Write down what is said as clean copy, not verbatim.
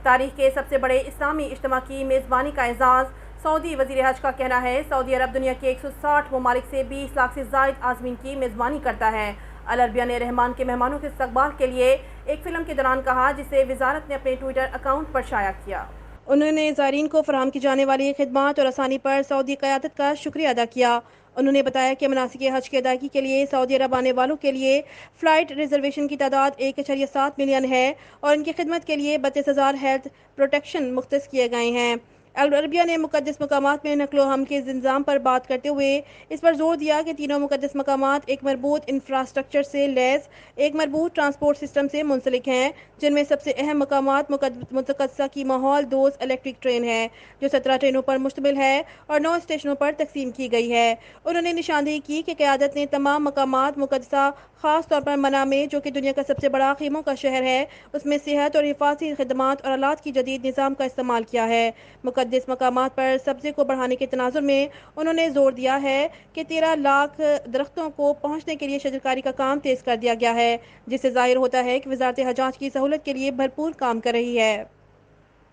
تاریخ کے سب سے بڑے اسلامی اجتماع کی میزبانی کا اعزاز۔ سعودی وزیر حج کا کہنا ہے سعودی عرب دنیا کے 160 ممالک سے 20 لاکھ سے زائد عازمین کی میزبانی کرتا ہے۔ العربیہ نے رحمان کے مہمانوں کے استقبال کے لیے ایک فلم کے دوران کہا جسے وزارت نے اپنے ٹویٹر اکاؤنٹ پر شائع کیا۔ انہوں نے زائرین کو فراہم کی جانے والی خدمات اور آسانی پر سعودی قیادت کا شکریہ ادا کیا۔ انہوں نے بتایا کہ مناسک حج کی ادائیگی کے لیے سعودی عرب آنے والوں کے لیے فلائٹ ریزرویشن کی تعداد 1.7 ملین ہے اور ان کی خدمت کے لیے 32,000 ہیلتھ پروٹیکشن مختص کیے گئے ہیں۔ العربیہ نے مقدس مقامات میں نقل و حمل کے انضمام پر بات کرتے ہوئے اس پر زور دیا کہ تینوں مقدس مقامات ایک مربوط انفراسٹرکچر سے لیس ایک مربوط ٹرانسپورٹ سسٹم سے منسلک ہیں، جن میں سب سے اہم مقامات متقدسہ کی ماحول دوست الیکٹرک ٹرین ہے جو 17 ٹرینوں پر مشتمل ہے اور 9 اسٹیشنوں پر تقسیم کی گئی ہے۔ انہوں نے نشاندہی کی کہ قیادت نے تمام مقامات مقدسہ، خاص طور پر منع میں جو کہ دنیا کا سب سے بڑا خیموں کا شہر ہے، اس میں صحت اور حفاظتی خدمات اور آلات کی جدید نظام کا استعمال کیا ہے۔ مقدس مقامات پر سبزے کو بڑھانے کے تناظر میں انہوں نے زور دیا ہے کہ 13 لاکھ درختوں کو پہنچنے کے لیے شجرکاری کا کام تیز کر دیا گیا ہے، جس سے ظاہر ہوتا ہے کہ وزارت حجاج کی سہولت کے لیے بھرپور کام کر رہی ہے۔